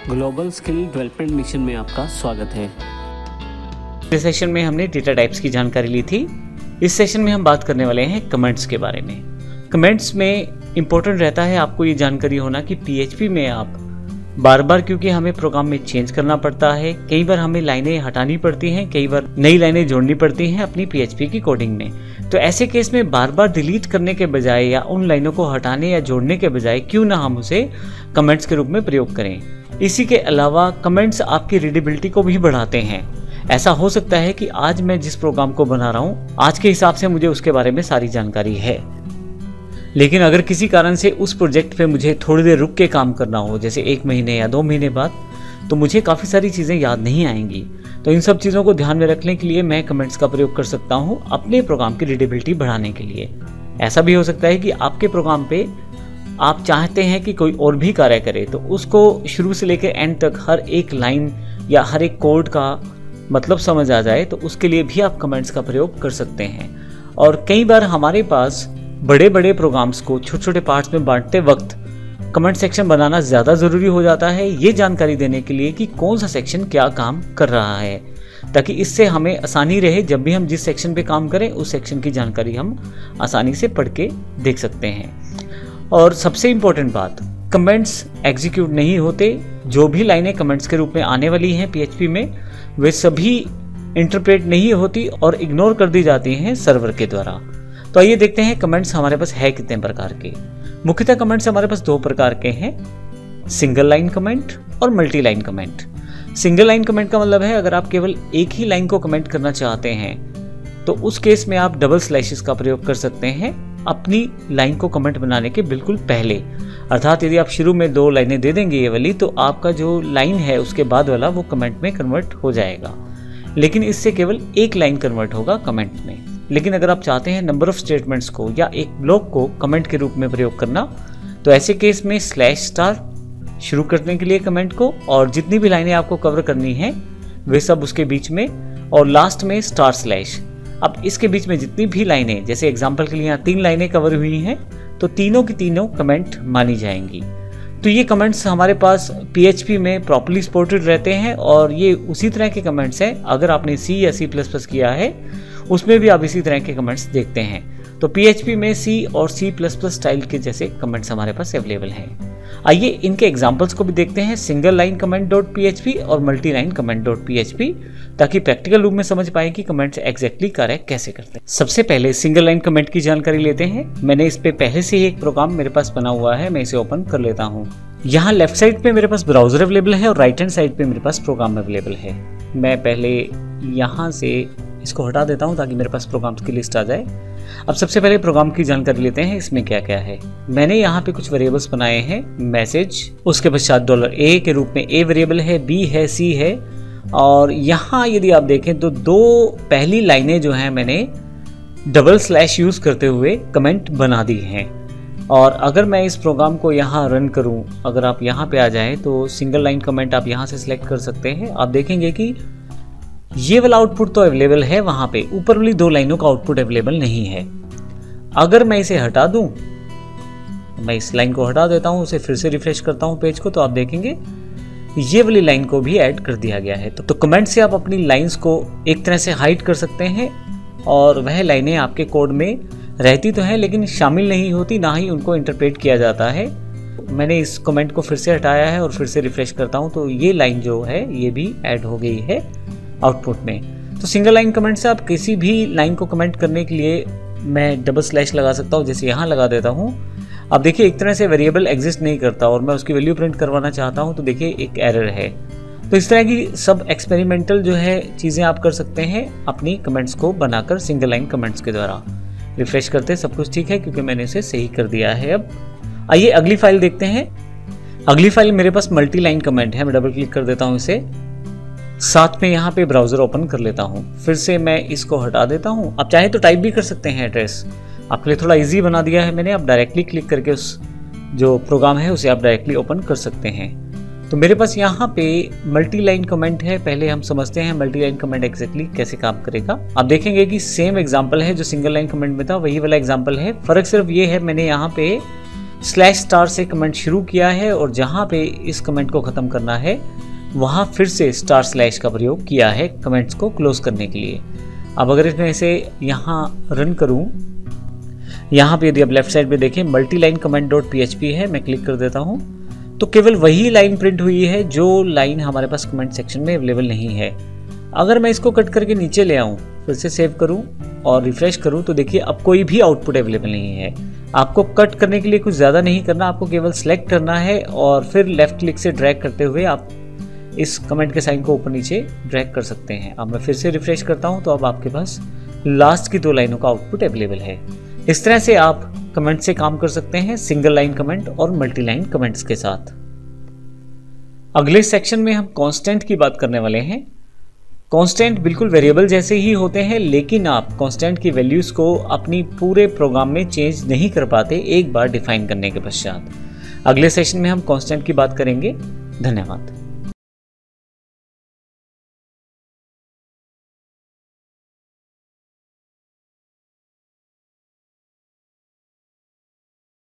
Global skill development mission में आपका स्वागत है। इस सेशन में हमने डेटा टाइप्स की जानकारी ली थी। इस सेशन में हम बात करने वाले हैं कमेंट्स के बारे में। कमेंट्स में इम्पोर्टेंट रहता है आपको ये जानकारी होना कि PHP में आप बार बार, क्योंकि हमें प्रोग्राम में चेंज करना पड़ता है, कई बार हमें लाइनें हटानी पड़ती हैं, कई बार नई लाइनें जोड़नी पड़ती हैं अपनी PHP की कोडिंग में। तो ऐसे केस में बार बार डिलीट करने के बजाय या उन लाइनों को हटाने या जोड़ने के बजाय क्यों ना हम उसे कमेंट्स के रूप में प्रयोग करें। इसी के अलावा कमेंट्स आपकी रीडेबिलिटी को भी बढ़ाते हैं। ऐसा हो सकता है कि आज मैं जिस प्रोग्राम को बना रहा हूँ, आज के हिसाब से मुझे उसके बारे में सारी जानकारी है, लेकिन अगर किसी कारण से उस प्रोजेक्ट पे मुझे थोड़ी देर रुक के काम करना हो, जैसे 1 महीने या 2 महीने बाद, तो मुझे काफ़ी सारी चीज़ें याद नहीं आएंगी। तो इन सब चीज़ों को ध्यान में रखने के लिए मैं कमेंट्स का प्रयोग कर सकता हूँ अपने प्रोग्राम की रीडेबिलिटी बढ़ाने के लिए। ऐसा भी हो सकता है कि आपके प्रोग्राम पे आप चाहते हैं कि कोई और भी कार्य करे, तो उसको शुरू से लेकर एंड तक हर एक लाइन या हर एक कोड का मतलब समझ आ जाए, तो उसके लिए भी आप कमेंट्स का प्रयोग कर सकते हैं। और कई बार हमारे पास बड़े बड़े प्रोग्राम्स को छोटे छोटे पार्ट्स में बांटते वक्त कमेंट सेक्शन बनाना ज़्यादा ज़रूरी हो जाता है, ये जानकारी देने के लिए कि कौन सा सेक्शन क्या काम कर रहा है, ताकि इससे हमें आसानी रहे। जब भी हम जिस सेक्शन पे काम करें, उस सेक्शन की जानकारी हम आसानी से पढ़ के देख सकते हैं। और सबसे इम्पोर्टेंट बात, कमेंट्स एग्जीक्यूट नहीं होते। जो भी लाइनें कमेंट्स के रूप में आने वाली हैं PHP में, वे सभी इंटरप्रेट नहीं होती और इग्नोर कर दी जाती हैं सर्वर के द्वारा। तो आइए देखते हैं कमेंट्स हमारे पास है कितने प्रकार के। मुख्यतः कमेंट्स हमारे पास 2 प्रकार के हैं, सिंगल लाइन कमेंट और multi line comment. Single line comment का मतलब है अगर आप केवल एक ही लाइन को कमेंट करना चाहते हैं, तो उस केस में आप डबल स्लैशेस का प्रयोग कर सकते हैं अपनी लाइन को कमेंट बनाने के बिल्कुल पहले। अर्थात यदि आप शुरू में 2 लाइनें दे देंगे ये वाली, तो आपका जो लाइन है उसके बाद वाला वो कमेंट में कन्वर्ट हो जाएगा, लेकिन इससे केवल एक लाइन कन्वर्ट होगा कमेंट में। लेकिन अगर आप चाहते हैं नंबर ऑफ स्टेटमेंट्स को या एक ब्लॉक को कमेंट के रूप में प्रयोग करना, तो ऐसे केस में / शुरू करने के लिए कमेंट को, और जितनी भी लाइनें आपको कवर करनी है वे सब उसके बीच में, और लास्ट में /। अब इसके बीच में जितनी भी लाइनें, जैसे एग्जांपल के लिए यहाँ 3 लाइनें कवर हुई हैं, तो तीनों की तीनों कमेंट मानी जाएंगी। तो ये कमेंट्स हमारे पास PHP में प्रॉपर्ली सपोर्टेड रहते हैं, और ये उसी तरह के कमेंट्स हैं। अगर आपने C या C++ किया है, उसमें भी आप इसी तरह के कमेंट्स देखते हैं। तो PHP में C और C++ स्टाइल के जैसे कमेंट्स हमारे पास अवेलेबल हैं। आइए इनके एग्जांपल्स को भी देखते हैं, सिंगल लाइन कमेंट .php और मल्टी लाइन कमेंट .php, ताकि प्रैक्टिकल रूप में समझ पाए कि कमेंट्स एग्जैक्टली कार्य कैसे करते हैं। सबसे पहले सिंगल लाइन कमेंट की जानकारी लेते हैं। मैंने इस पे पहले से ही एक प्रोग्राम मेरे पास बना हुआ है, मैं इसे ओपन कर लेता हूँ। यहाँ लेफ्ट साइड पे मेरे पास ब्राउजर अवेलेबल है और राइट हैंड साइड पे मेरे पास प्रोग्राम अवेलेबल है। मैं पहले यहाँ से इसको हटा देता हूँ ताकि मेरे पास प्रोग्राम्स की लिस्ट आ जाए। अब सबसे पहले प्रोग्राम की जानकारी लेते हैं, इसमें क्या क्या है। मैंने यहाँ पे कुछ वेरिएबल्स बनाए हैं, मैसेज, उसके पश्चात $A के रूप में A वेरिएबल है, B है, C है, और यहाँ यदि आप देखें तो 2 पहली लाइनें जो हैं मैंने डबल स्लैश यूज करते हुए कमेंट बना दी हैं। और अगर मैं इस प्रोग्राम को यहाँ रन करूँ, अगर आप यहाँ पे आ जाएं, तो सिंगल लाइन कमेंट आप यहाँ से सिलेक्ट कर सकते हैं। आप देखेंगे कि ये वाला आउटपुट तो अवेलेबल है, वहां पे ऊपर वाली 2 लाइनों का आउटपुट अवेलेबल नहीं है। अगर मैं इसे हटा दूं, मैं इस लाइन को हटा देता हूं, उसे फिर से रिफ्रेश करता हूं पेज को, तो आप देखेंगे ये वाली लाइन को भी ऐड कर दिया गया है। तो कमेंट से आप अपनी लाइंस को एक तरह से हाइड कर सकते हैं, और वह लाइनें आपके कोड में रहती तो हैं लेकिन शामिल नहीं होती, ना ही उनको इंटरप्रेट किया जाता है। मैंने इस कमेंट को फिर से हटाया है और फिर से रिफ्रेश करता हूं, तो ये लाइन जो है ये भी ऐड हो गई है आउटपुट में। तो सिंगल लाइन कमेंट से आप किसी भी लाइन को कमेंट करने के लिए मैं डबल स्लैश लगा सकता हूँ, जैसे यहाँ लगा देता हूँ। अब देखिए एक तरह से वेरिएबल एग्जिस्ट नहीं करता और मैं उसकी वैल्यू प्रिंट करवाना चाहता हूँ, तो देखिए एक एरर है। तो इस तरह की सब एक्सपेरिमेंटल जो है चीज़ें आप कर सकते हैं अपनी कमेंट्स को बनाकर सिंगल लाइन कमेंट्स के द्वारा। रिफ्रेश करते सब कुछ ठीक है क्योंकि मैंने इसे सही कर दिया है। अब आइए अगली फाइल देखते हैं। अगली फाइल मेरे पास मल्टी लाइन कमेंट है, मैं डबल क्लिक कर देता हूँ इसे, साथ में यहाँ पे ब्राउजर ओपन कर लेता हूँ। फिर से मैं इसको हटा देता हूँ। आप चाहे तो टाइप भी कर सकते हैं एड्रेस, आपके लिए थोड़ा इजी बना दिया है मैंने। आप डायरेक्टली क्लिक करके उस जो प्रोग्राम है उसे आप डायरेक्टली ओपन कर सकते हैं। तो मेरे पास यहाँ पे मल्टी लाइन कमेंट है। पहले हम समझते हैं मल्टी लाइन कमेंट एग्जैक्टली कैसे काम करेगा। आप देखेंगे कि सेम एग्जांपल है जो सिंगल लाइन कमेंट में था, वही वाला एग्जांपल है। फर्क सिर्फ ये है मैंने यहाँ पे स्लैश स्टार से कमेंट शुरू किया है और जहाँ पे इस कमेंट को ख़त्म करना है वहाँ फिर से स्टार स्लैश का प्रयोग किया है कमेंट्स को क्लोज करने के लिए। अब अगर इसमें इसे यहाँ रन करूँ, यहाँ पे यदि आप लेफ्ट साइड पे देखें multi line comment dot PHP है, मैं क्लिक कर देता हूँ तो केवल वही लाइन प्रिंट हुई है जो लाइन हमारे पास कमेंट सेक्शन में अवेलेबल नहीं है। अगर मैं इसको कट करके नीचे ले आऊँ, फिर से सेव करूँ और रिफ्रेश करूँ तो देखिए अब कोई भी आउटपुट अवेलेबल नहीं है। आपको कट करने के लिए कुछ ज़्यादा नहीं करना, आपको केवल सेलेक्ट करना है और फिर लेफ्ट क्लिक से ड्रैग करते हुए आप इस कमेंट के साइन को ऊपर नीचे ड्रैग कर सकते हैं। अब मैं फिर से रिफ्रेश करता हूँ तो अब आपके पास लास्ट की 2 लाइनों का आउटपुट अवेलेबल है। इस तरह से आप कमेंट से काम कर सकते हैं, सिंगल लाइन कमेंट और मल्टी लाइन कमेंट्स के साथ। अगले सेक्शन में हम कांस्टेंट की बात करने वाले हैं। कांस्टेंट बिल्कुल वेरिएबल जैसे ही होते हैं, लेकिन आप कांस्टेंट की वैल्यूज़ को अपनी पूरे प्रोग्राम में चेंज नहीं कर पाते एक बार डिफाइन करने के पश्चात। अगले सेशन में हम कांस्टेंट की बात करेंगे। धन्यवाद।